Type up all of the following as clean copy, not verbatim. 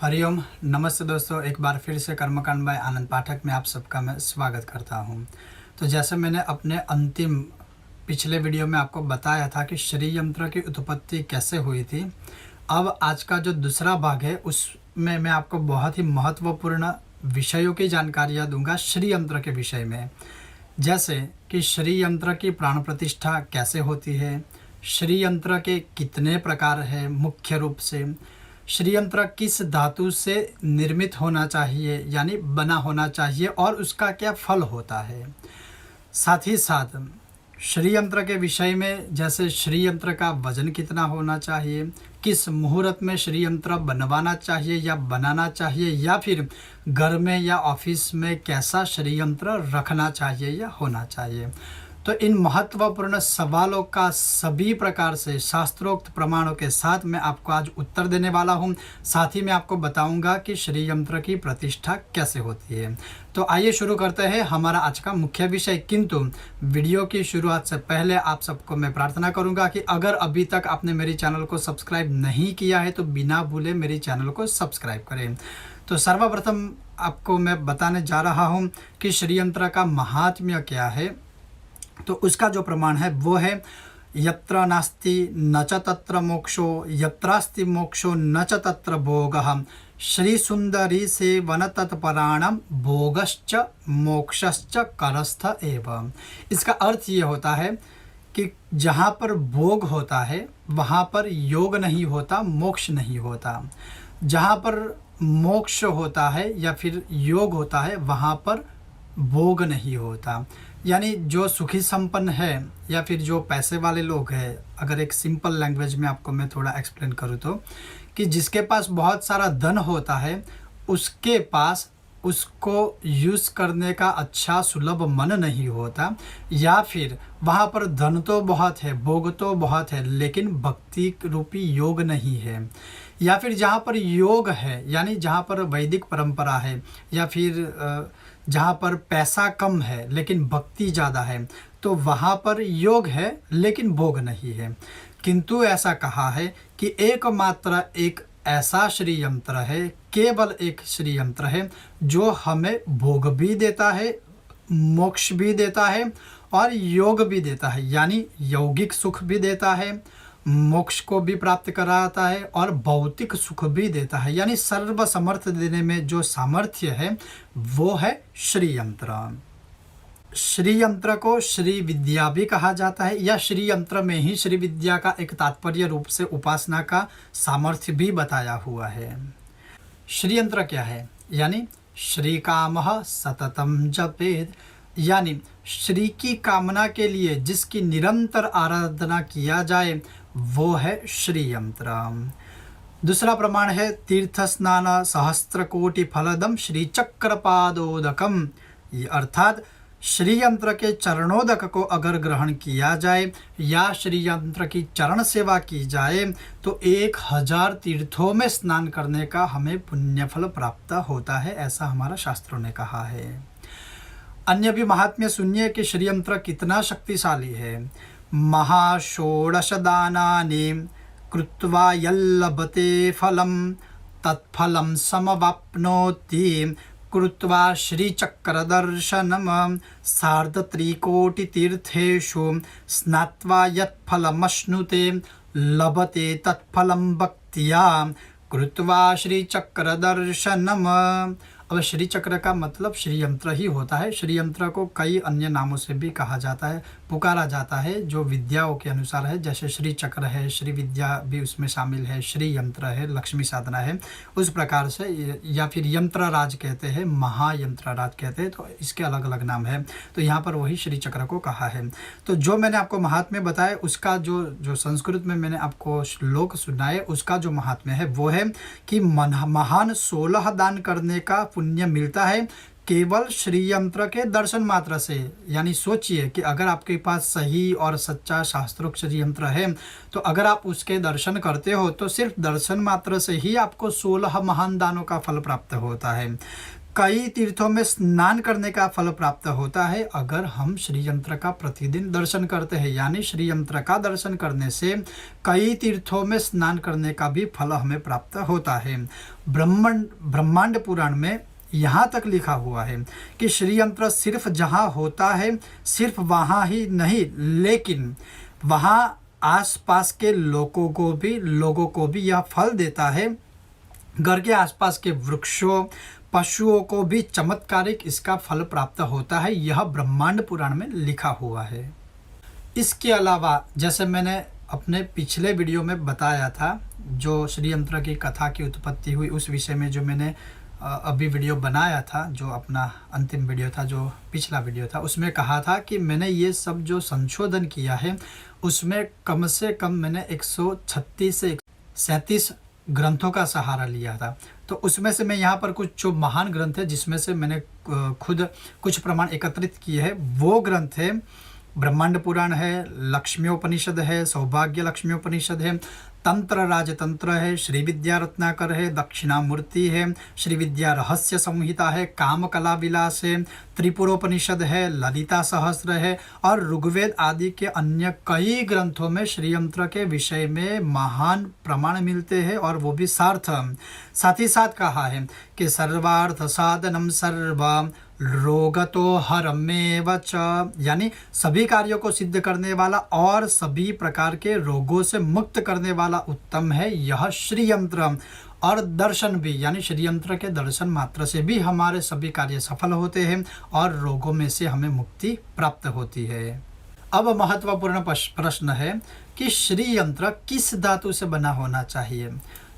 हरिओम नमस्ते दोस्तों, एक बार फिर से कर्मकांड बाय आनंद पाठक में आप सबका मैं स्वागत करता हूं। तो जैसे मैंने अपने अंतिम पिछले वीडियो में आपको बताया था कि श्री यंत्र की उत्पत्ति कैसे हुई थी, अब आज का जो दूसरा भाग है उसमें मैं आपको बहुत ही महत्वपूर्ण विषयों की जानकारियाँ दूंगा श्री यंत्र के विषय में। जैसे कि श्री यंत्र की प्राण प्रतिष्ठा कैसे होती है, श्री यंत्र के कितने प्रकार हैं, मुख्य रूप से श्री यंत्र किस धातु से निर्मित होना चाहिए यानी बना होना चाहिए और उसका क्या फल होता है। साथ ही साथ श्री यंत्र के विषय में जैसे श्री यंत्र का वजन कितना होना चाहिए, किस मुहूर्त में श्री यंत्र बनवाना चाहिए या बनाना चाहिए, या फिर घर में या ऑफिस में कैसा श्री यंत्र रखना चाहिए या होना चाहिए। तो इन महत्वपूर्ण सवालों का सभी प्रकार से शास्त्रोक्त प्रमाणों के साथ मैं आपको आज उत्तर देने वाला हूं। साथ ही मैं आपको बताऊंगा कि श्री यंत्र की प्रतिष्ठा कैसे होती है। तो आइए शुरू करते हैं हमारा आज का मुख्य विषय। किंतु वीडियो की शुरुआत से पहले आप सबको मैं प्रार्थना करूंगा कि अगर अभी तक आपने मेरे चैनल को सब्सक्राइब नहीं किया है तो बिना भूले मेरे चैनल को सब्सक्राइब करें। तो सर्वप्रथम आपको मैं बताने जा रहा हूँ कि श्री यंत्र का महात्म्य क्या है। तो उसका जो प्रमाण है वो है यत्र नास्ति न च तत्र मोक्षो, यत्रास्ति मोक्षो न च तत्र भोगः, श्री सुंदरी सेवन तत्पराणम भोगश्च मोक्षश्च करस्थ एव। इसका अर्थ ये होता है कि जहाँ पर भोग होता है वहाँ पर योग नहीं होता, मोक्ष नहीं होता। जहाँ पर मोक्ष होता है या फिर योग होता है वहाँ पर भोग नहीं होता। यानी जो सुखी संपन्न है या फिर जो पैसे वाले लोग हैं, अगर एक सिंपल लैंग्वेज में आपको मैं थोड़ा एक्सप्लेन करूँ तो कि जिसके पास बहुत सारा धन होता है उसके पास उसको यूज़ करने का अच्छा सुलभ मन नहीं होता, या फिर वहाँ पर धन तो बहुत है, भोग तो बहुत है, लेकिन भक्ति रूपी योग नहीं है। या फिर जहाँ पर योग है यानी जहाँ पर वैदिक परंपरा है, या फिर जहाँ पर पैसा कम है लेकिन भक्ति ज़्यादा है, तो वहाँ पर योग है लेकिन भोग नहीं है। किंतु ऐसा कहा है कि एकमात्र एक ऐसा श्री यंत्र है, केवल एक श्री यंत्र है जो हमें भोग भी देता है, मोक्ष भी देता है और योग भी देता है, यानी यौगिक सुख भी देता है, मोक्ष को भी प्राप्त कराता है और भौतिक सुख भी देता है, यानी सर्व समर्थ देने में जो सामर्थ्य है वो है श्री यंत्र। श्री यंत्र को श्री विद्या भी कहा जाता है, या श्री यंत्र में ही श्री विद्या का एक तात्पर्य रूप से उपासना का सामर्थ्य भी बताया हुआ है। श्री यंत्र क्या है? यानी श्री कामः सततम जपेत, यानी श्री की कामना के लिए जिसकी निरंतर आराधना किया जाए वो है श्री यंत्र। दूसरा प्रमाण है तीर्थ स्नान सहस्त्र कोटि फलदम श्री चक्रपादोदकम, अर्थात श्री यंत्र के चरणोदक को अगर ग्रहण किया जाए या श्री यंत्र की चरण सेवा की जाए तो 1000 तीर्थों में स्नान करने का हमें पुण्यफल प्राप्त होता है, ऐसा हमारा शास्त्रों ने कहा है। अन्य भी महात्म्य सुनिए कि श्री यंत्र कितना शक्तिशाली है। महाषोडश दानानि कृत्वा यल्लभते फलम तत्फलम समवाप्नोति कृत्वा श्रीचक्रदर्शनम सार्धत्रिकोटितीर्थेषु स्नात्वा यत्फलमश्नुते लभते तत्फलं भक्त्या कृत्वा श्रीचक्रदर्शनम। अब श्री चक्र का मतलब श्री यंत्र ही होता है। श्री यंत्र को कई अन्य नामों से भी कहा जाता है, पुकारा जाता है, जो विद्याओं के अनुसार है। जैसे श्री चक्र है, श्री विद्या भी उसमें शामिल है, श्री यंत्र है, लक्ष्मी साधना है, उस प्रकार से। या फिर यंत्र राज कहते हैं, महायंत्र राज कहते हैं, तो इसके अलग अलग नाम है। तो यहाँ पर वही श्री चक्र को कहा है। तो जो मैंने आपको महात्म्य बताया उसका जो संस्कृत में मैंने आपको श्लोक सुनाए उसका जो महात्म्य है वो है कि महान 16 दान करने का पुण्य मिलता है केवल श्री यंत्र के दर्शन मात्र से। यानी सोचिए कि अगर आपके पास सही और सच्चा शास्त्रोक्त श्री यंत्र है तो अगर आप उसके दर्शन करते हो तो सिर्फ दर्शन मात्र से ही आपको 16 महान दानों का फल प्राप्त होता है। कई तीर्थों में स्नान करने का फल प्राप्त होता है अगर हम श्री यंत्र का प्रतिदिन दर्शन करते हैं। यानी श्री यंत्र का दर्शन करने से कई तीर्थों में स्नान करने का भी फल हमें प्राप्त होता है। ब्रह्मांड पुराण में यहाँ तक लिखा हुआ है कि श्री यंत्र सिर्फ जहाँ होता है सिर्फ वहाँ ही नहीं, लेकिन वहाँ आसपास के लोगों को भी यह फल देता है। घर के आसपास के वृक्षों पशुओं को भी चमत्कारिक इसका फल प्राप्त होता है। यह ब्रह्मांड पुराण में लिखा हुआ है। इसके अलावा जैसे मैंने अपने पिछले वीडियो में बताया था, जो श्री यंत्र की कथा की उत्पत्ति हुई उस विषय में जो मैंने अभी वीडियो बनाया था, जो अपना अंतिम वीडियो था, जो पिछला वीडियो था, उसमें कहा था कि मैंने ये सब जो संशोधन किया है उसमें कम से कम मैंने 136 से 37 ग्रंथों का सहारा लिया था। तो उसमें से मैं यहाँ पर कुछ जो महान ग्रंथ है जिसमें से मैंने खुद कुछ प्रमाण एकत्रित किए हैं, वो ग्रंथ है ब्रह्मांड पुराण है, लक्ष्म्योपनिषद है, सौभाग्य लक्ष्म्योपनिषद है, तंत्र राजतंत्र है, श्री विद्या रत्नाकर है, दक्षिणामूर्ति है, श्री विद्या रहस्य संहिता है, काम कला विलास है, त्रिपुरोपनिषद है, ललिता सहस्त्र है और ऋग्वेद आदि के अन्य कई ग्रंथों में श्री यंत्र के विषय में महान प्रमाण मिलते हैं और वो भी सार्थ। साथ ही साथ कहा है कि सर्वार्थ साधनम सर्व रोगतो हरमेव च, यानी सभी कार्यों को सिद्ध करने वाला और सभी प्रकार के रोगों से मुक्त करने वाला उत्तम है यह श्री यंत्र। और दर्शन भी, यानी श्री यंत्र के दर्शन मात्र से भी हमारे सभी कार्य सफल होते हैं और रोगों में से हमें मुक्ति प्राप्त होती है। अब महत्वपूर्ण प्रश्न है कि श्री यंत्र किस धातु से बना होना चाहिए।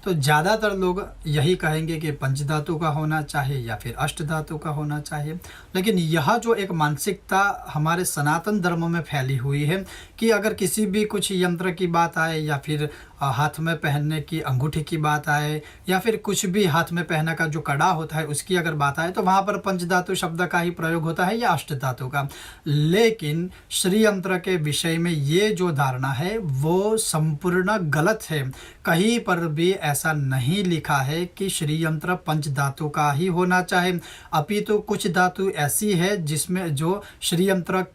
तो ज़्यादातर लोग यही कहेंगे कि पंचधातु का होना चाहिए या फिर अष्ट धातु का होना चाहिए, लेकिन यह जो एक मानसिकता हमारे सनातन धर्म में फैली हुई है कि अगर किसी भी कुछ यंत्र की बात आए या फिर हाथ में पहनने की अंगूठी की बात आए या फिर कुछ भी हाथ में पहनने का जो कड़ा होता है उसकी अगर बात आए तो वहाँ पर पंचधातु शब्द का ही प्रयोग होता है या अष्ट धातु का। लेकिन श्री यंत्र के विषय में ये जो धारणा है वो संपूर्ण गलत है। कहीं पर भी ऐसा नहीं लिखा है कि श्री यंत्र पंचधातु का ही होना चाहिए, अपितु कुछ धातु ऐसी है जिसमें जो श्री यंत्र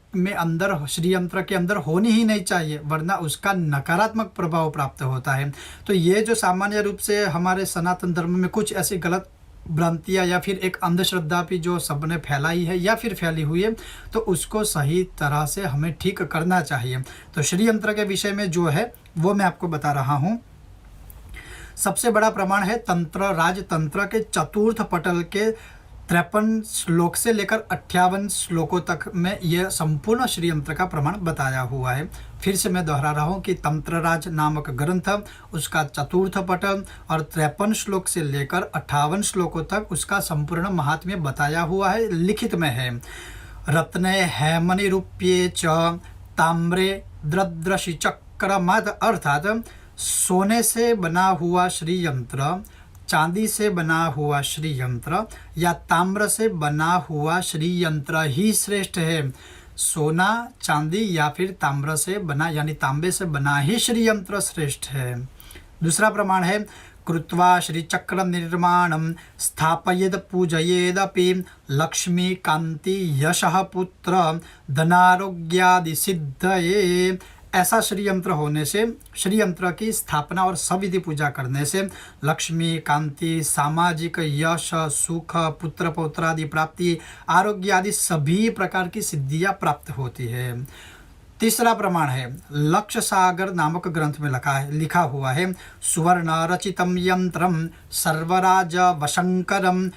के अंदर होनी ही नहीं चाहिए, वरना उसका नकारात्मक प्रभाव प्राप्त होता है। तो ये जो सामान्य रूप से हमारे सनातन धर्म में कुछ ऐसी गलत भ्रांतियाँ या फिर एक अंधश्रद्धा भी जो सबने फैलाई है या फिर फैली हुई है, तो उसको सही तरह से हमें ठीक करना चाहिए। तो श्री यंत्र के विषय में जो है वो मैं आपको बता रहा हूँ। सबसे बड़ा प्रमाण है तंत्र राजतंत्र के चतुर्थ पटल के 53 श्लोक से लेकर 58 श्लोकों तक में यह संपूर्ण श्री यंत्र का प्रमाण बताया हुआ है। फिर से मैं दोहरा रहा हूँ कि तंत्रराज नामक ग्रंथ उसका चतुर्थ पटल और 53 श्लोक से लेकर 58 श्लोकों तक उसका संपूर्ण महात्म्य बताया हुआ है, लिखित में है। रत्ने हैमनि रूप्ये च ताम्रे द्रद्रशि चक्रमद, अर्थात सोने से बना हुआ श्री यंत्र, चांदी से बना हुआ श्री यंत्र या ताम्र से बना हुआ श्री यंत्र ही श्रेष्ठ है। सोना, चांदी या फिर ताम्र से बना यानी तांबे से बना ही श्री यंत्र श्रेष्ठ है। दूसरा प्रमाण है कृत्वा श्री चक्र निर्माणम स्थापयेद पूजयेदपि लक्ष्मी कांति यशः पुत्र धनारोग्यादि सिद्धये। ऐसा श्री यंत्र होने से, श्री यंत्र की स्थापना और सविधि पूजा करने से लक्ष्मी, कांति, सामाजिक यश, सुख, पुत्र पौत्रादि प्राप्ति, आरोग्य आदि सभी प्रकार की सिद्धियां प्राप्त होती है। तीसरा प्रमाण है लक्ष्य सागर नामक ग्रंथ में लिखा हुआ है सुवर्ण रचितम यंत्रम सर्वराज वशंकरम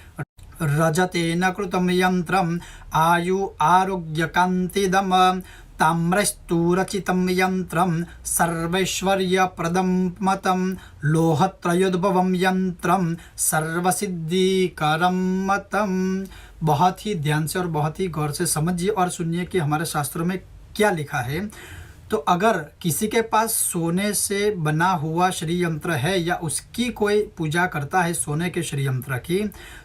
रजतेन कृतम यंत्रम आयु आरोग्य कांतिदम ताम्रस्तु रचितं यंत्रं सर्वैश्वर्यप्रदं मतं लोहत्रयोद्भवं यंत्रं सर्वसिद्धिकरं मतम। बहुत ही ध्यान से और बहुत ही गौर से समझिए और सुनिए कि हमारे शास्त्रों में क्या लिखा है। तो अगर किसी के पास सोने से बना हुआ श्री यंत्र है या उसकी कोई पूजा करता है सोने के श्री यंत्र की,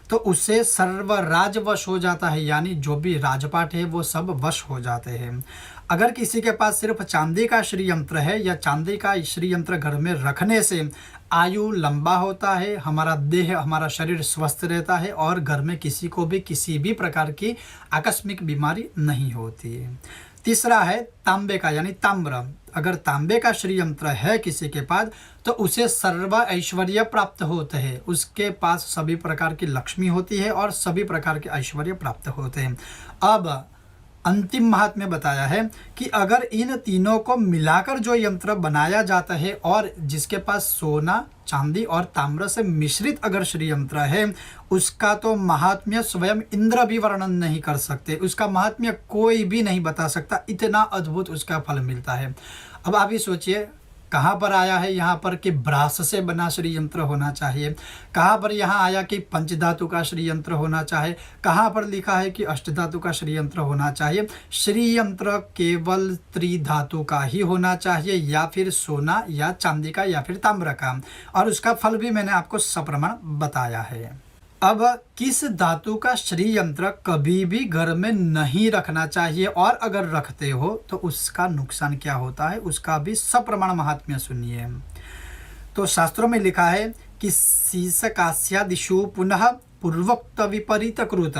तो उससे सर्व राज वश हो जाता है, यानी जो भी राजपाट है वो सब वश हो जाते हैं। अगर किसी के पास सिर्फ चांदी का श्री यंत्र है या चांदी का श्री यंत्र घर में रखने से आयु लंबा होता है, हमारा देह हमारा शरीर स्वस्थ रहता है और घर में किसी को भी किसी भी प्रकार की आकस्मिक बीमारी नहीं होती है। तीसरा है तांबे का यानी ताम्र। अगर तांबे का श्री यंत्र है किसी के पास तो उसे सर्व ऐश्वर्य प्राप्त होते हैं, उसके पास सभी प्रकार की लक्ष्मी होती है और सभी प्रकार के ऐश्वर्य प्राप्त होते हैं। अब अंतिम महात्म्य बताया है कि अगर इन तीनों को मिलाकर जो यंत्र बनाया जाता है और जिसके पास सोना चांदी और ताम्र से मिश्रित अगर श्री यंत्र है, उसका तो महात्म्य स्वयं इंद्र भी वर्णन नहीं कर सकते, उसका महात्म्य कोई भी नहीं बता सकता, इतना अद्भुत उसका फल मिलता है। अब आप ही सोचिए कहाँ पर आया है यहाँ पर कि ब्रास से बना श्री यंत्र होना चाहिए, कहाँ पर यहाँ आया कि पंचधातु का श्री यंत्र होना चाहिए, कहाँ पर लिखा है कि अष्टधातु का श्री यंत्र होना चाहिए। श्री यंत्र केवल त्रिधातु का ही होना चाहिए या फिर सोना या चांदी का या फिर ताम्र का, और उसका फल भी मैंने आपको सप्रमाण बताया है। अब किस धातु का श्री यंत्र कभी भी घर में नहीं रखना चाहिए और अगर रखते हो तो उसका नुकसान क्या होता है, उसका भी सप्रमाण महात्म्य सुनिए। तो शास्त्रों में लिखा है कि शीर्षकास्यादिषु पुनः पूर्वोक्त विपरीत कृत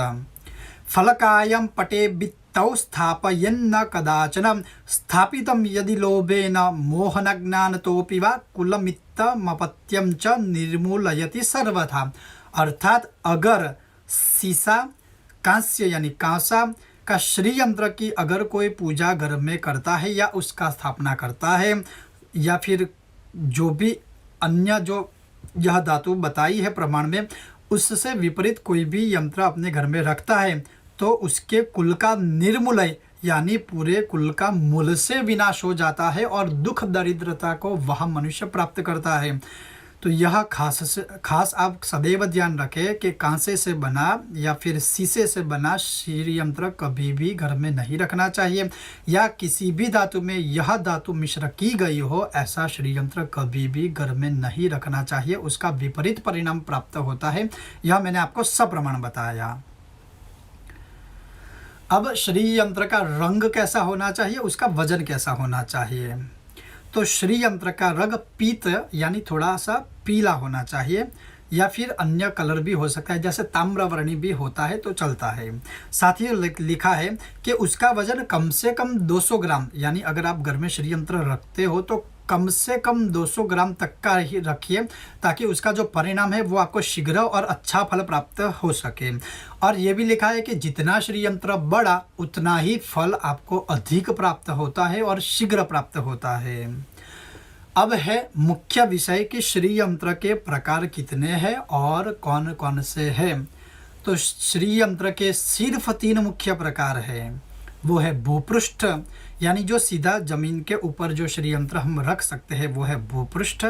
फलकायं पटे वित्तौ स्थापयन्न कदाचन स्थापितं यदि लोभेन मोहनज्ञानतोऽपि वा कुलमित्तमपत्यं च निर्मूलयति सर्वथा। अर्थात अगर सीसा कांस्य यानी कांसा का श्री यंत्र की अगर कोई पूजा घर में करता है या उसका स्थापना करता है या फिर जो भी अन्य जो यह धातु बताई है प्रमाण में, उससे विपरीत कोई भी यंत्र अपने घर में रखता है तो उसके कुल का निर्मूलय यानी पूरे कुल का मूल से विनाश हो जाता है और दुख दरिद्रता को वह मनुष्य प्राप्त करता है। तो यह खास आप सदैव ध्यान रखें कि कांसे से बना या फिर शीशे से बना श्री यंत्र कभी भी घर में नहीं रखना चाहिए, या किसी भी धातु में यह धातु मिश्र की गई हो ऐसा श्री यंत्र कभी भी घर में नहीं रखना चाहिए, उसका विपरीत परिणाम प्राप्त होता है। यह मैंने आपको सप्रमाण बताया। अब श्री यंत्र का रंग कैसा होना चाहिए, उसका वजन कैसा होना चाहिए। तो श्री यंत्र का रंग पीत यानी थोड़ा सा पीला होना चाहिए या फिर अन्य कलर भी हो सकता है, जैसे ताम्रवर्णी भी होता है तो चलता है। साथ ही लिखा है कि उसका वजन कम से कम 200 ग्राम, यानी अगर आप घर में श्री यंत्र रखते हो तो कम से कम 200 ग्राम तक का ही रखिए ताकि उसका जो परिणाम है वो आपको शीघ्र और अच्छा फल प्राप्त हो सके। और ये भी लिखा है कि जितना श्री यंत्र बड़ा उतना ही फल आपको अधिक प्राप्त होता है और शीघ्र प्राप्त होता है। अब है मुख्य विषय कि श्री यंत्र के प्रकार कितने हैं और कौन कौन से हैं। तो श्री यंत्र के सिर्फ 3 मुख्य प्रकार हैं। वो है भूपृष्ठ यानी जो सीधा जमीन के ऊपर जो श्री यंत्र हम रख सकते हैं वो है भूपृष्ठ।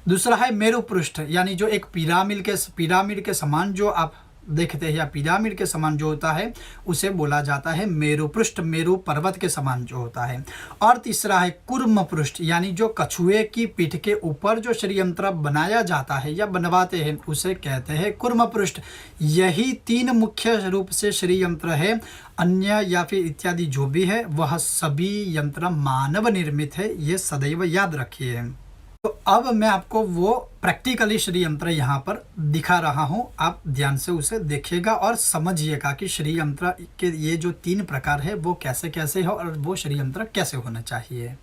दूसरा है मेरुपृष्ठ यानी जो एक पिरामिड के समान जो आप देखते हैं या पिरामिड के समान जो होता है उसे बोला जाता है मेरुपृष्ठ, मेरु पर्वत के समान जो होता है। और तीसरा है कूर्म पृष्ठ यानी जो कछुए की पीठ के ऊपर जो श्री यंत्र बनाया जाता है या बनवाते हैं उसे कहते हैं कूर्म पृष्ठ। यही 3 मुख्य रूप से श्री यंत्र है, अन्य या फिर इत्यादि जो भी है वह सभी यंत्र मानव निर्मित है, ये सदैव याद रखिए। तो अब मैं आपको वो प्रैक्टिकली श्री यंत्र यहाँ पर दिखा रहा हूँ, आप ध्यान से उसे देखिएगा और समझिएगा कि श्री यंत्र के ये जो 3 प्रकार है वो कैसे कैसे है और वो श्री यंत्र कैसे होना चाहिए।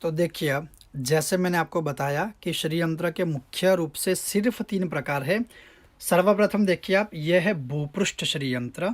तो देखिए जैसे मैंने आपको बताया कि श्री यंत्र के मुख्य रूप से सिर्फ 3 प्रकार है। सर्वप्रथम देखिए आप, यह है भूपृष्ठ श्री यंत्र,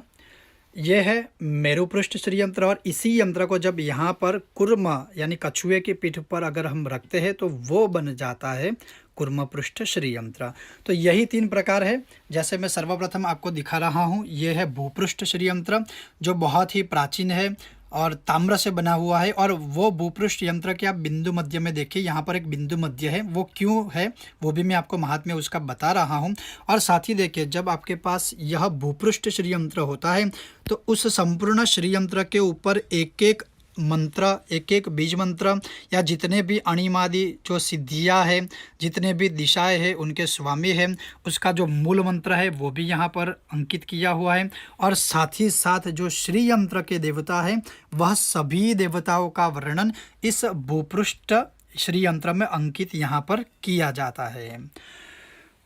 ये है मेरुपृष्ठ श्री यंत्र, और इसी यंत्र को जब यहाँ पर कुर्म यानी कछुए की पीठ पर अगर हम रखते हैं तो वो बन जाता है कुर्म पृष्ठ श्री यंत्र। तो यही 3 प्रकार है। जैसे मैं सर्वप्रथम आपको दिखा रहा हूँ, ये है भूपृष्ठ श्री यंत्र जो बहुत ही प्राचीन है और ताम्र से बना हुआ है। और वो भूपृष्ठ यंत्र के आप बिंदु मध्य में देखिए, यहाँ पर एक बिंदु मध्य है, वो क्यों है वो भी मैं आपको महात्म्य उसका बता रहा हूँ। और साथ ही देखिए जब आपके पास यह भूपृष्ठ श्री यंत्र होता है तो उस संपूर्ण श्री यंत्र के ऊपर एक एक मंत्र, एक एक बीज मंत्र या जितने भी अणिमादि जो सिद्धियाँ हैं, जितने भी दिशाएं हैं उनके स्वामी हैं, उसका जो मूल मंत्र है वो भी यहाँ पर अंकित किया हुआ है। और साथ ही साथ जो श्री यंत्र के देवता हैं वह सभी देवताओं का वर्णन इस भूपृष्ठ श्री यंत्र में अंकित यहाँ पर किया जाता है।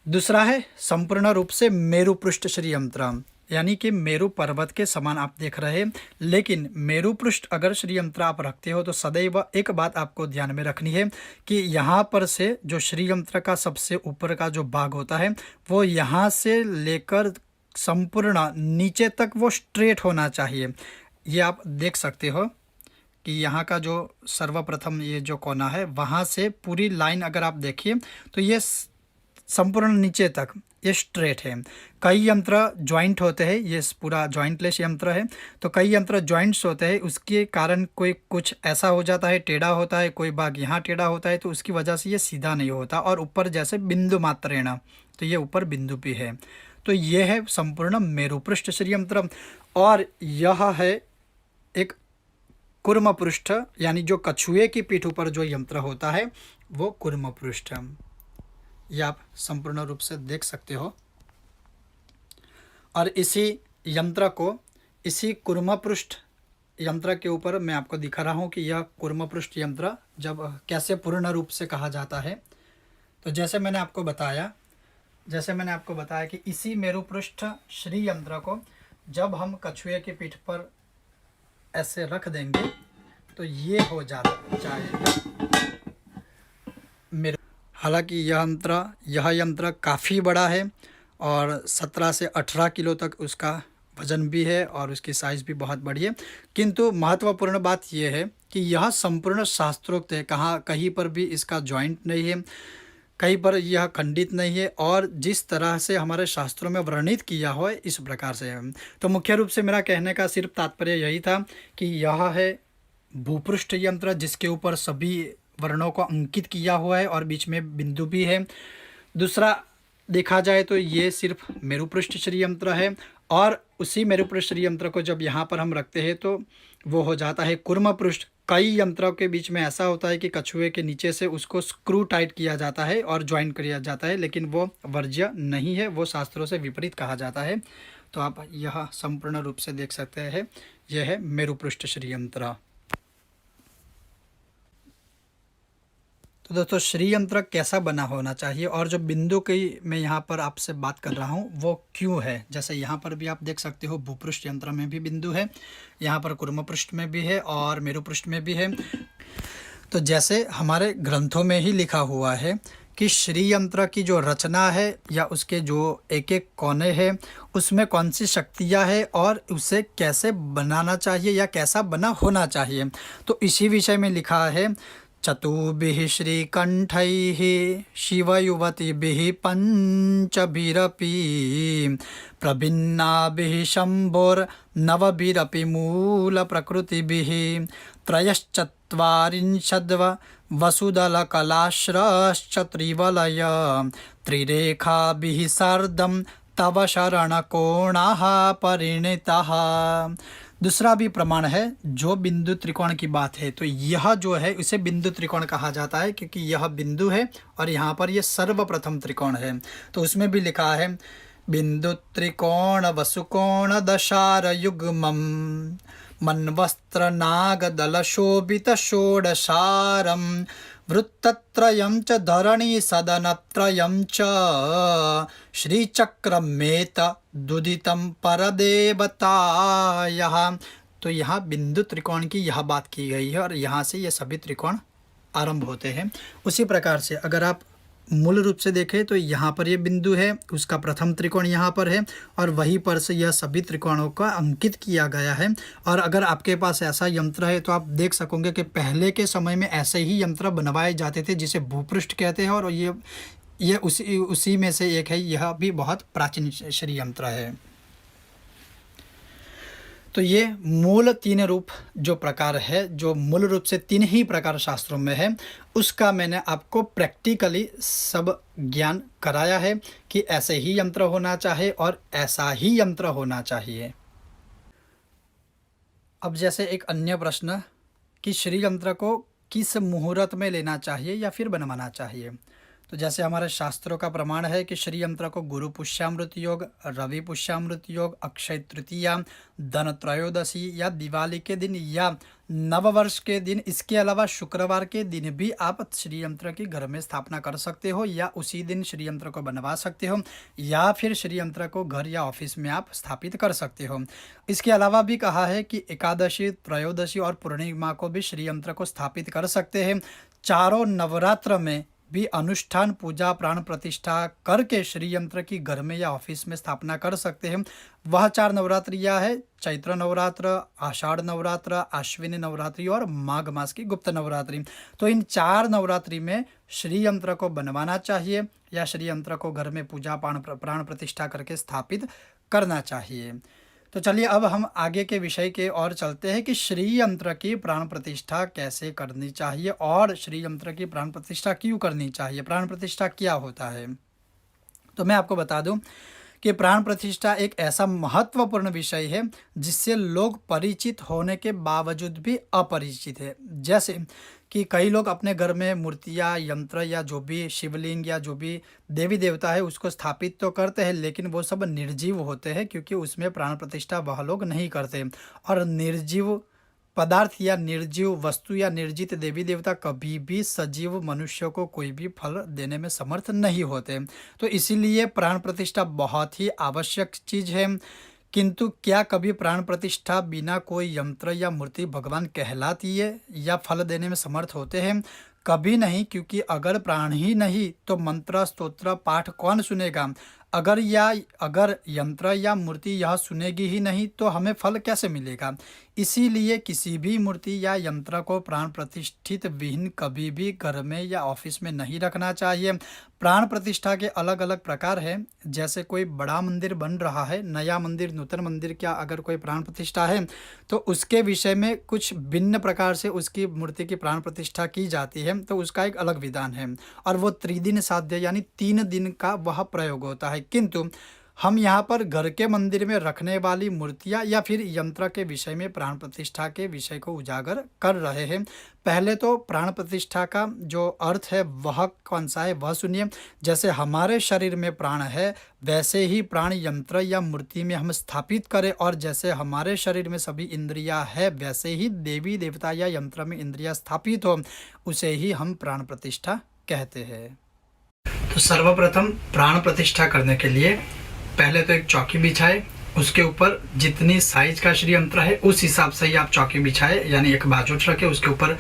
दूसरा है संपूर्ण रूप से मेरु पृष्ठ श्री यंत्र, यानी कि मेरु पर्वत के समान आप देख रहे हैं। लेकिन मेरु पृष्ठ अगर श्री यंत्र आप रखते हो तो सदैव एक बात आपको ध्यान में रखनी है कि यहाँ पर से जो श्री यंत्र का सबसे ऊपर का जो भाग होता है वो यहाँ से लेकर संपूर्ण नीचे तक वो स्ट्रेट होना चाहिए। ये आप देख सकते हो कि यहाँ का जो सर्वप्रथम ये जो कोना है वहाँ से पूरी लाइन अगर आप देखिए तो ये संपूर्ण नीचे तक ये स्ट्रेट है। कई यंत्र जॉइंट होते हैं, ये पूरा जॉइंटलेस यंत्र है, तो कई यंत्र जॉइंट्स होते हैं, उसके कारण कोई कुछ ऐसा हो जाता है, टेढ़ा होता है, कोई भाग यहाँ टेढ़ा होता है, तो उसकी वजह से ये सीधा नहीं होता। और ऊपर जैसे बिंदु मात्रेण, तो ये ऊपर बिंदु भी है। तो ये है संपूर्ण मेरुपृष्ठ श्री यंत्र। और यह है एक कूर्म पृष्ठ, यानी जो कछुए की पीठ ऊपर जो यंत्र होता है वो कूर्म पृष्ठ, ये आप संपूर्ण रूप से देख सकते हो। और इसी यंत्र को इसी कूर्म पृष्ठ यंत्र के ऊपर मैं आपको दिखा रहा हूँ कि यह कूर्म पृष्ठ यंत्र जब कैसे पूर्ण रूप से कहा जाता है। तो जैसे मैंने आपको बताया कि इसी मेरुपृष्ठ श्री यंत्र को जब हम कछुए की पीठ पर ऐसे रख देंगे तो ये हो जाएगा मेरु। हालांकि यह यंत्र काफ़ी बड़ा है और 17 से 18 किलो तक उसका वजन भी है और उसकी साइज़ भी बहुत बड़ी है। किंतु महत्वपूर्ण बात यह है कि यह संपूर्ण शास्त्रोक्त है, कहीं पर भी इसका जॉइंट नहीं है, कहीं पर यह खंडित नहीं है, और जिस तरह से हमारे शास्त्रों में वर्णित किया हो इस प्रकार से है। तो मुख्य रूप से मेरा कहने का सिर्फ तात्पर्य यही था कि यह है भूपृष्ठ यंत्र जिसके ऊपर सभी वर्णों को अंकित किया हुआ है और बीच में बिंदु भी है। दूसरा देखा जाए तो ये सिर्फ मेरुपृष्ठ श्री यंत्र है, और उसी मेरुपृष्ठ श्री यंत्र को जब यहाँ पर हम रखते हैं तो वो हो जाता है कूर्म पृष्ठ। कई यंत्रों के बीच में ऐसा होता है कि कछुए के नीचे से उसको स्क्रू टाइट किया जाता है और ज्वाइन किया जाता है, लेकिन वो वर्ज्य नहीं है, वो शास्त्रों से विपरीत कहा जाता है। तो आप यह संपूर्ण रूप से देख सकते हैं, यह है मेरुपृष्ठ श्री यंत्र। तो दोस्तों श्री यंत्र कैसा बना होना चाहिए, और जो बिंदु की मैं यहाँ पर आपसे बात कर रहा हूँ वो क्यों है। जैसे यहाँ पर भी आप देख सकते हो भूपृष्ठ यंत्र में भी बिंदु है, यहाँ पर कूर्म पृष्ठ में भी है और मेरुपृष्ठ में भी है। तो जैसे हमारे ग्रंथों में ही लिखा हुआ है कि श्री यंत्र की जो रचना है या उसके जो एक एक कोने हैं उसमें कौन सी शक्तियाँ हैं और उसे कैसे बनाना चाहिए या कैसा बना होना चाहिए। तो इसी विषय में लिखा है, चतुभिः श्रीकण्ठैः शिवयुवतिभिः पञ्चभिरपि प्रभिन्नाभिः शम्भोर्नवभिरपि मूलप्रकृतिभिः त्रयश्चत्वारिंशद्व वसुदलकलाश्रश्च त्रिवलय त्रिरेखाभिः सार्धं तव शरणकोणः परिणितः। दूसरा भी प्रमाण है जो बिंदु त्रिकोण की बात है, तो यह जो है इसे बिंदु त्रिकोण कहा जाता है क्योंकि यह बिंदु है और यहाँ पर यह सर्वप्रथम त्रिकोण है। तो उसमें भी लिखा है बिंदु त्रिकोण वसुकोण दशार युग्मम मन्वस्त्र नागदल शोभित षोडशारम वृत्तत्रयं च धरणी सदनत्रयं च श्रीचक्रमेत दुदितं परदेवतायः। तो यहाँ बिंदु त्रिकोण की यह बात की गई है और यहाँ से ये सभी त्रिकोण आरंभ होते हैं। उसी प्रकार से अगर आप मूल रूप से देखें तो यहाँ पर ये बिंदु है, उसका प्रथम त्रिकोण यहाँ पर है और वहीं पर से यह सभी त्रिकोणों का अंकित किया गया है। और अगर आपके पास ऐसा यंत्र है तो आप देख सकोगे कि पहले के समय में ऐसे ही यंत्र बनवाए जाते थे जिसे भूपृष्ठ कहते हैं, और ये उसी में से एक है। यह भी बहुत प्राचीन श्री यंत्र है। तो ये मूल तीन रूप जो प्रकार है, जो मूल रूप से तीन ही प्रकार शास्त्रों में है, उसका मैंने आपको प्रैक्टिकली सब ज्ञान कराया है कि ऐसे ही यंत्र होना चाहिए और ऐसा ही यंत्र होना चाहिए। अब जैसे एक अन्य प्रश्न कि श्री यंत्र को किस मुहूर्त में लेना चाहिए या फिर बनवाना चाहिए। तो जैसे हमारे शास्त्रों का प्रमाण है कि श्री यंत्र को गुरु पुष्यामृत योग, रवि पुष्यामृत योग, अक्षय तृतीया, धन त्रयोदशी या दिवाली के दिन या नववर्ष के दिन, इसके अलावा शुक्रवार के दिन भी आप श्री यंत्र की घर में स्थापना कर सकते हो या उसी दिन श्री यंत्र को बनवा सकते हो या फिर श्री यंत्र को घर या ऑफिस में आप स्थापित कर सकते हो। इसके अलावा भी कहा है कि एकादशी, त्रयोदशी और पूर्णिमा को भी श्री यंत्र को स्थापित कर सकते हैं। चारों नवरात्र में भी अनुष्ठान, पूजा, प्राण प्रतिष्ठा करके श्री यंत्र की घर में या ऑफिस में स्थापना कर सकते हैं। वह 4 नवरात्रियां है: चैत्र नवरात्र, आषाढ़ नवरात्र, अश्विनी नवरात्रि और माघ मास की गुप्त नवरात्रि। तो इन 4 नवरात्रि में श्री यंत्र को बनवाना चाहिए या श्री यंत्र को घर में पूजा, प्राण प्रतिष्ठा करके स्थापित करना चाहिए। तो चलिए अब हम आगे के विषय के और चलते हैं कि श्री यंत्र की प्राण प्रतिष्ठा कैसे करनी चाहिए और श्री यंत्र की प्राण प्रतिष्ठा क्यों करनी चाहिए, प्राण प्रतिष्ठा क्या होता है। तो मैं आपको बता दूं कि प्राण प्रतिष्ठा एक ऐसा महत्वपूर्ण विषय है जिससे लोग परिचित होने के बावजूद भी अपरिचित है। जैसे कि कई लोग अपने घर में मूर्तियाँ, यंत्र या जो भी शिवलिंग या जो भी देवी देवता है उसको स्थापित तो करते हैं, लेकिन वो सब निर्जीव होते हैं क्योंकि उसमें प्राण प्रतिष्ठा वह लोग नहीं करते। और निर्जीव पदार्थ या निर्जीव वस्तु या निर्जित देवी देवता कभी भी सजीव मनुष्य को कोई भी फल देने में समर्थ नहीं होते। तो इसीलिए प्राण प्रतिष्ठा बहुत ही आवश्यक चीज़ है। किंतु क्या कभी प्राण प्रतिष्ठा बिना कोई यंत्र या मूर्ति भगवान कहलाती है या फल देने में समर्थ होते हैं? कभी नहीं, क्योंकि अगर प्राण ही नहीं तो मंत्र, स्तोत्र, पाठ कौन सुनेगा? अगर यंत्र या मूर्ति यह सुनेगी ही नहीं तो हमें फल कैसे मिलेगा? इसीलिए किसी भी मूर्ति या यंत्र को प्राण प्रतिष्ठित विहीन कभी भी घर में या ऑफिस में नहीं रखना चाहिए। प्राण प्रतिष्ठा के अलग अलग प्रकार हैं। जैसे कोई बड़ा मंदिर बन रहा है, नया मंदिर, नूतन मंदिर, क्या अगर कोई प्राण प्रतिष्ठा है तो उसके विषय में कुछ भिन्न प्रकार से उसकी मूर्ति की प्राण प्रतिष्ठा की जाती है, तो उसका एक अलग विधान है और वो त्रिदिन साध्य यानी 3 दिन का वह प्रयोग होता है। किंतु हम यहाँ पर घर के मंदिर में रखने वाली मूर्तियाँ या फिर यंत्र के विषय में प्राण प्रतिष्ठा के विषय को उजागर कर रहे हैं। पहले तो प्राण प्रतिष्ठा का जो अर्थ है वह कौन सा है वह सुनिए। जैसे हमारे शरीर में प्राण है वैसे ही प्राण यंत्र या मूर्ति में हम स्थापित करें, और जैसे हमारे शरीर में सभी इंद्रियां है वैसे ही देवी देवता या यंत्र में इंद्रियां स्थापित हो, उसे ही हम प्राण प्रतिष्ठा कहते हैं। तो सर्वप्रथम प्राण प्रतिष्ठा करने के लिए पहले तो एक चौकी बिछाए, उसके ऊपर जितनी साइज का श्री यंत्र है उस हिसाब से ही आप चौकी बिछाए, यानी एक बाजूट रखे, उसके ऊपर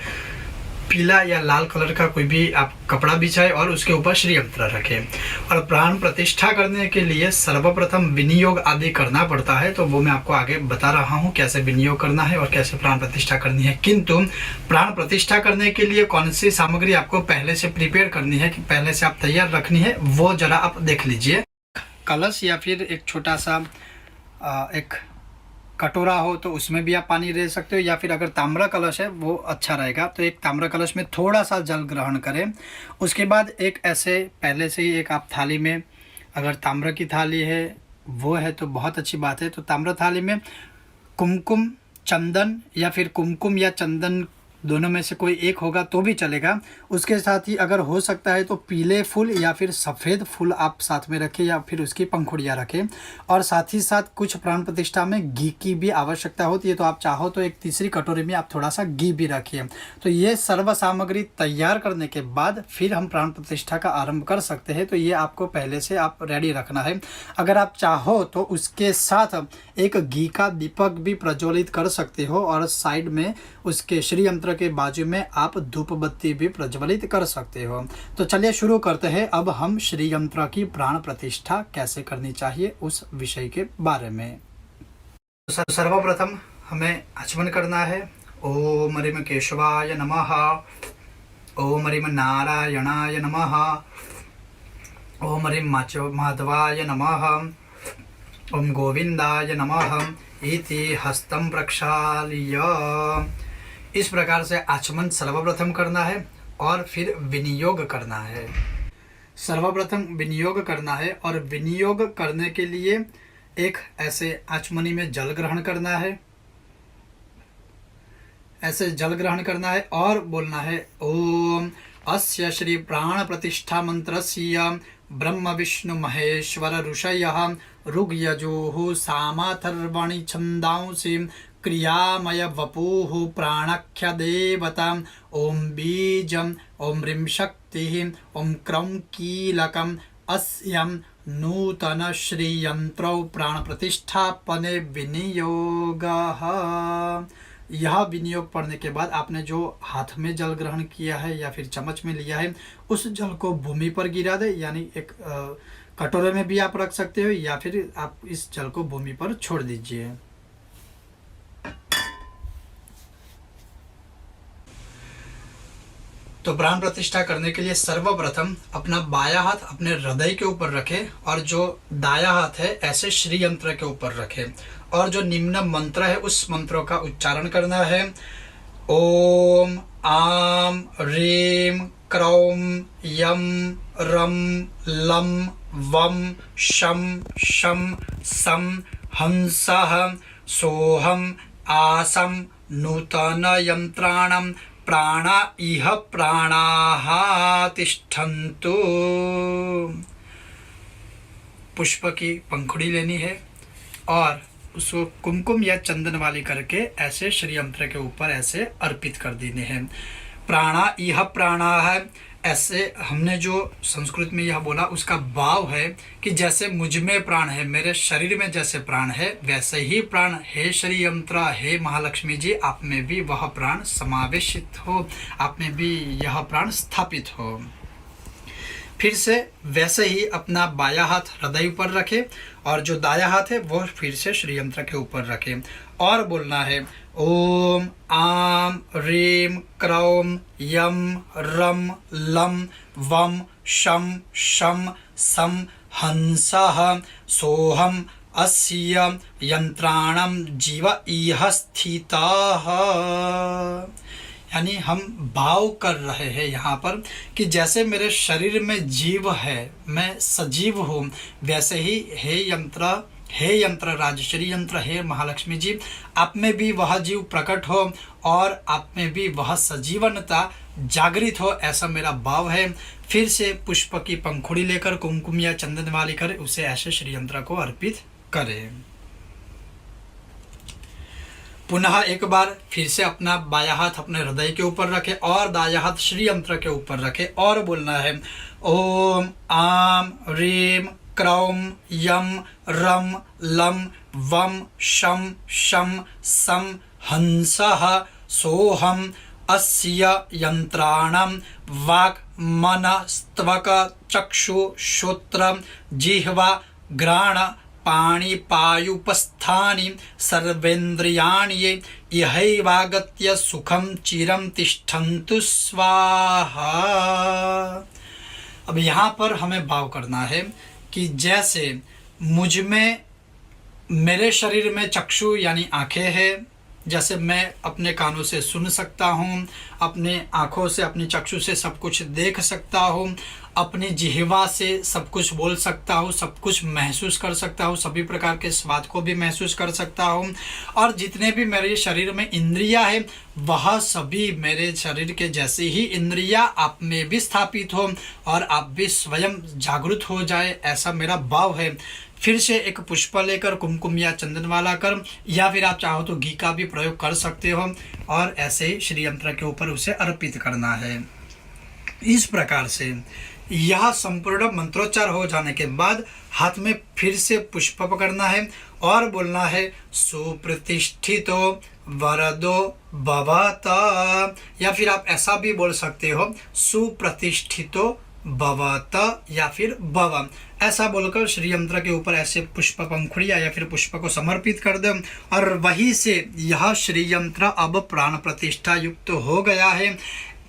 पीला या लाल कलर का कोई भी आप कपड़ा बिछाए और उसके ऊपर श्री यंत्र रखें। और प्राण प्रतिष्ठा करने के लिए सर्वप्रथम विनियोग आदि करना पड़ता है, तो वो मैं आपको आगे बता रहा हूँ कैसे विनियोग करना है और कैसे प्राण प्रतिष्ठा करनी है। किंतु प्राण प्रतिष्ठा करने के लिए कौन सी सामग्री आपको पहले से प्रिपेयर करनी है, कि पहले से आप तैयार रखनी है, वो जरा आप देख लीजिए। कलश या फिर एक छोटा सा एक कटोरा हो तो उसमें भी आप पानी ले सकते हो, या फिर अगर ताम्र कलश है वो अच्छा रहेगा। तो एक ताम्र कलश में थोड़ा सा जल ग्रहण करें। उसके बाद एक ऐसे पहले से ही एक आप थाली में, अगर ताम्र की थाली है वो है तो बहुत अच्छी बात है, तो ताम्र थाली में कुमकुम, चंदन या फिर कुमकुम या चंदन दोनों में से कोई एक होगा तो भी चलेगा। उसके साथ ही अगर हो सकता है तो पीले फूल या फिर सफ़ेद फूल आप साथ में रखें या फिर उसकी पंखुड़ियाँ रखें। और साथ ही साथ कुछ प्राण प्रतिष्ठा में घी की भी आवश्यकता होती है, तो आप चाहो तो एक तीसरी कटोरी में आप थोड़ा सा घी भी रखिए। तो ये सर्व सामग्री तैयार करने के बाद फिर हम प्राण प्रतिष्ठा का आरंभ कर सकते हैं। तो ये आपको पहले से आप रेडी रखना है। अगर आप चाहो तो उसके साथ एक घी का दीपक भी प्रज्वलित कर सकते हो और साइड में उसके श्री यंत्र के बाजू में आप धूप बत्ती भी प्रज्वलित कर सकते हो। तो चलिए शुरू करते हैं। अब हम श्री यंत्र की प्राण प्रतिष्ठा कैसे करनी चाहिए उस विषय के बारे में। सर्वप्रथम हमें आचमन करना है। ओम ह्रीं केशवाय नमः, ओम ह्रीं नारायणाय नमः, ओम ह्रीं माधवाय नमः, ओम गोविंदाय नमः इति हस्तं प्रक्षाल्य। इस प्रकार से आचमन सर्वप्रथम करना है और फिर विनियोग करना है। सर्वप्रथम विनियोग करना है और विनियोग करने के लिए एक ऐसे आचमनी में जल ग्रहण करना है, ऐसे जल ग्रहण करना है और बोलना है ओम अस्य श्री प्राण प्रतिष्ठा मंत्रस्य ब्रह्म विष्णु महेश्वर ऋषयः ऋग्यजुः सामाथर्वणि छन्दांसि क्रियामय वपुः प्राणाख्य देवता ओम बीजम ओम ह्रीं शक्तिः ओम क्रौं कीलकम् अस्यं नूतन श्रीयंत्रौ प्राण प्रतिष्ठापने विनियोगः। यह विनियोग पढ़ने के बाद आपने जो हाथ में जल ग्रहण किया है या फिर चम्मच में लिया है उस जल को भूमि पर गिरा दे, यानी एक कटोरे में भी आप रख सकते हो या फिर आप इस जल को भूमि पर छोड़ दीजिए। तो प्राण प्रतिष्ठा करने के लिए सर्वप्रथम अपना बायां हाथ अपने हृदय के ऊपर रखें और जो दायां हाथ है ऐसे श्री यंत्र के ऊपर रखें और जो निम्न मंत्र है उस मंत्रों का उच्चारण करना है। ओम आम ह्रीं क्रौं यम रम लम वम शम शम सम हंसः सोहम आसम नूतन यंत्राणं प्राणा इह प्राणाः तिष्ठन्तु। पुष्प की पंखुड़ी लेनी है और उसको कुमकुम या चंदन वाली करके ऐसे श्री यंत्र के ऊपर ऐसे अर्पित कर देने हैं। प्राणा इह प्राणाः, ऐसे हमने जो संस्कृत में यह बोला उसका भाव है कि जैसे मुझ में प्राण है, मेरे शरीर में जैसे प्राण है वैसे ही प्राण हे श्री यंत्र, हे महालक्ष्मी जी, आप में भी वह प्राण समावेशित हो, आप में भी यह प्राण स्थापित हो। फिर से वैसे ही अपना बायां हाथ हृदय पर रखें और जो दायां हाथ है वो फिर से श्री यंत्र के ऊपर रखें और बोलना है ओम आम ह्रीं क्रौं यम रम लम वम शम शम सम हंसः सोहम अस्य यंत्राणं जीव इह स्थिताः। यानी हम भाव कर रहे हैं यहाँ पर कि जैसे मेरे शरीर में जीव है, मैं सजीव हूँ, वैसे ही हे यंत्र राजश्री यंत्र, हे महालक्ष्मी जी, आप में भी वह जीव प्रकट हो और आप में भी वह सजीवनता जागृत हो, ऐसा मेरा भाव है। फिर से पुष्प की पंखुड़ी लेकर कुमकुम या चंदन वाली कर उसे ऐसे श्री यंत्र को अर्पित करें। पुनः एक बार फिर से अपना बायां हाथ अपने हृदय के ऊपर रखें और दायां हाथ श्री यंत्र के ऊपर रखें और बोलना है ओम आम ह्रीं क्रौं यम रम लम वम शम शम सम हंसः सोहम अस्य यंत्राणं वाक् मनः त्वक् चक्षु श्रोत्र जिह्वा घ्राण पाणिपायुपस्थानि सर्वेन्द्रियाणि यहैवागत्य सुखम चिरं तिष्ठन्तु स्वाहा। अब यहाँ पर हमें भाव करना है कि जैसे मुझ में, मेरे शरीर में चक्षु यानी आंखें हैं, जैसे मैं अपने कानों से सुन सकता हूँ, अपने आँखों से अपनी चक्षु से सब कुछ देख सकता हूँ, अपनी जिह्वा से सब कुछ बोल सकता हूँ, सब कुछ महसूस कर सकता हूँ, सभी प्रकार के स्वाद को भी महसूस कर सकता हूँ और जितने भी मेरे शरीर में इंद्रियां हैं वह सभी मेरे शरीर के जैसी ही इंद्रियां आप में भी स्थापित हो और आप भी स्वयं जागृत हो जाए, ऐसा मेरा भाव है। फिर से एक पुष्प लेकर कुमकुम या चंदन वाला कर या फिर आप चाहो तो घी का भी प्रयोग कर सकते हो और ऐसे ही श्री यंत्र के ऊपर उसे अर्पित करना है। इस प्रकार से यह संपूर्ण मंत्रोच्चार हो जाने के बाद हाथ में फिर से पुष्प पकड़ना है और बोलना है सुप्रतिष्ठितो वरदो भवत, या फिर आप ऐसा भी बोल सकते हो सुप्रतिष्ठितो भवत या फिर भवम, ऐसा बोलकर श्री यंत्र के ऊपर ऐसे पुष्प पंखुड़िया या फिर पुष्प को समर्पित कर दो और वहीं से यह श्री यंत्र अब प्राण प्रतिष्ठा युक्त हो गया है।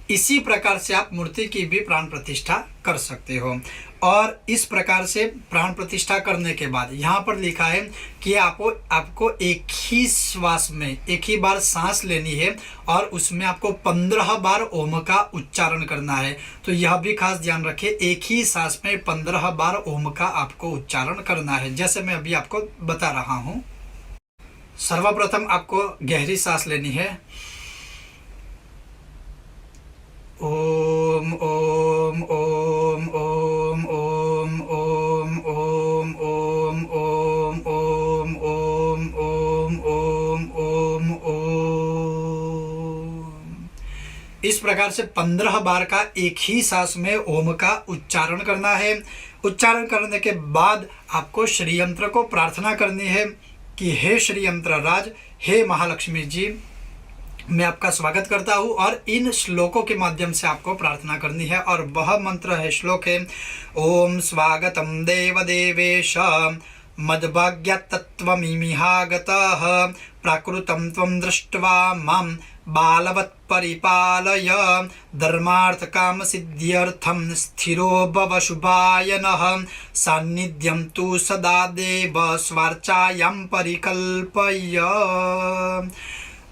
इसी प्रकार से आप मूर्ति की भी प्राण प्रतिष्ठा कर सकते हो और इस प्रकार से प्राण प्रतिष्ठा करने के बाद यहाँ पर लिखा है कि आपको एक ही श्वास में एक ही बार सांस लेनी है और उसमें आपको 15 बार ओम का उच्चारण करना है। तो यह भी खास ध्यान रखें, एक ही सांस में 15 बार ओम का आपको उच्चारण करना है, जैसे मैं अभी आपको बता रहा हूँ। सर्वप्रथम आपको गहरी सांस लेनी है। ओम ओम ओम ओम ओम ओम ओम ओम ओम ओम ओम ओम ओम ओम ओम ओम। इस प्रकार से 15 बार का एक ही सांस में ओम का उच्चारण करना है। उच्चारण करने के बाद आपको श्री यंत्र को प्रार्थना करनी है कि हे श्री यंत्र राज, हे महालक्ष्मी जी, मैं आपका स्वागत करता हूँ। और इन श्लोकों के माध्यम से आपको प्रार्थना करनी है। और वह मंत्र है, श्लोक है, ओम स्वागतम देव देवेश मद्भाग्यतत्त्वमिहागतः प्राकृतं त्वं दृष्ट्वा मां बालवत् परिपालय धर्मार्थकामसिद्ध्यर्थं स्थिरो भव शुभाय नः सान्निध्यं तु सदा देव स्वार्चायां परिकल्पय।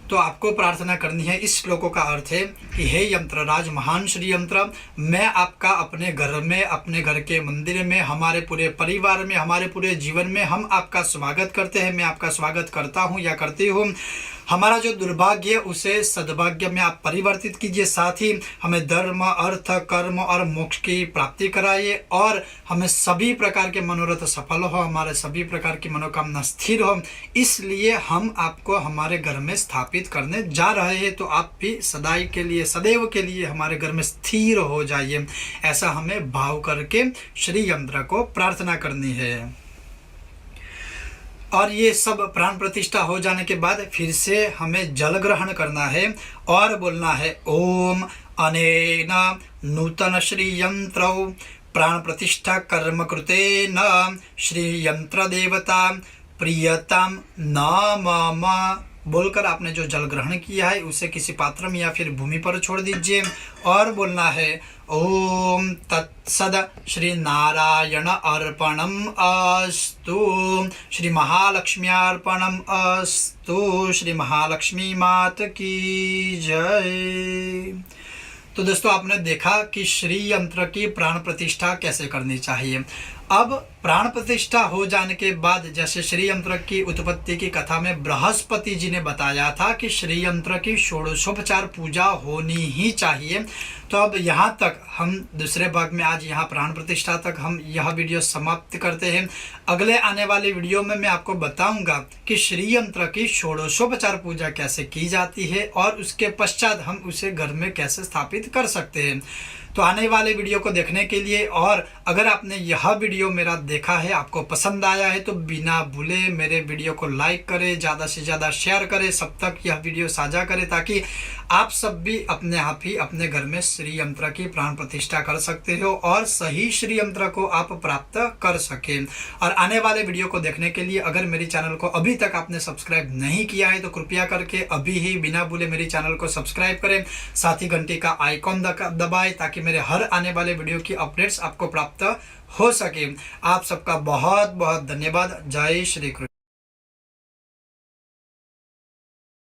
तो आपको प्रार्थना करनी है। इस श्लोकों का अर्थ है कि हे यंत्रराज, महान श्री यंत्र, मैं आपका अपने घर में, अपने घर के मंदिर में, हमारे पूरे परिवार में, हमारे पूरे जीवन में हम आपका स्वागत करते हैं। मैं आपका स्वागत करता हूँ या करती हूँ। हमारा जो दुर्भाग्य है उसे सद्भाग्य में आप परिवर्तित कीजिए। साथ ही हमें धर्म, अर्थ, कर्म और मोक्ष की प्राप्ति कराइए और हमें सभी प्रकार के मनोरथ सफल हो, हमारे सभी प्रकार की मनोकामना स्थिर हो। इसलिए हम आपको हमारे घर में स्थापित करने जा रहे हैं। तो आप भी सदैव के लिए, सदैव के लिए हमारे घर में स्थिर हो जाइए। ऐसा हमें भाव करके श्री यंत्र को प्रार्थना करनी है। और ये सब प्राण प्रतिष्ठा हो जाने के बाद फिर से हमें जल ग्रहण करना है और बोलना है, ओम अनेन नूतन श्री यंत्रौ प्राण प्रतिष्ठा कर्म कृतेन श्री यंत्र देवता प्रियताम न मम। बोलकर आपने जो जल ग्रहण किया है उसे किसी पात्र में या फिर भूमि पर छोड़ दीजिए और बोलना है, ओम तत्सद श्री नारायण अर्पणम अस्तु, श्री महालक्ष्मी अर्पणम अस्तु, श्री महालक्ष्मी मात की जय। तो दोस्तों, आपने देखा कि श्री यंत्र की प्राण प्रतिष्ठा कैसे करनी चाहिए। अब प्राण प्रतिष्ठा हो जाने के बाद, जैसे श्री यंत्र की उत्पत्ति की कथा में बृहस्पति जी ने बताया था कि श्री यंत्र की षोडशोपचार पूजा होनी ही चाहिए। तो अब यहाँ तक हम दूसरे भाग में, आज यहाँ प्राण प्रतिष्ठा तक हम यह वीडियो समाप्त करते हैं। अगले आने वाले वीडियो में मैं आपको बताऊंगा कि श्री यंत्र की षोडशोपचार पूजा कैसे की जाती है और उसके पश्चात हम उसे घर में कैसे स्थापित कर सकते हैं। तो आने वाले वीडियो को देखने के लिए, और अगर आपने यह वीडियो मेरा देखा है, आपको पसंद आया है, तो बिना भूले मेरे वीडियो को लाइक करें, ज़्यादा से ज़्यादा शेयर करें, सब तक यह वीडियो साझा करें, ताकि आप सब भी अपने आप ही अपने घर में श्री यंत्र की प्राण प्रतिष्ठा कर सकते हो और सही श्री यंत्र को आप प्राप्त कर सकें। और आने वाले वीडियो को देखने के लिए अगर मेरे चैनल को अभी तक आपने सब्सक्राइब नहीं किया है तो कृपया करके अभी ही बिना भूले मेरे चैनल को सब्सक्राइब करें, साथ ही घंटी का आइकॉन दबाएं ताकि मेरे हर आने वाले वीडियो की अपडेट्स आपको प्राप्त हो सके। आप सबका बहुत बहुत धन्यवाद। जय श्री कृष्ण।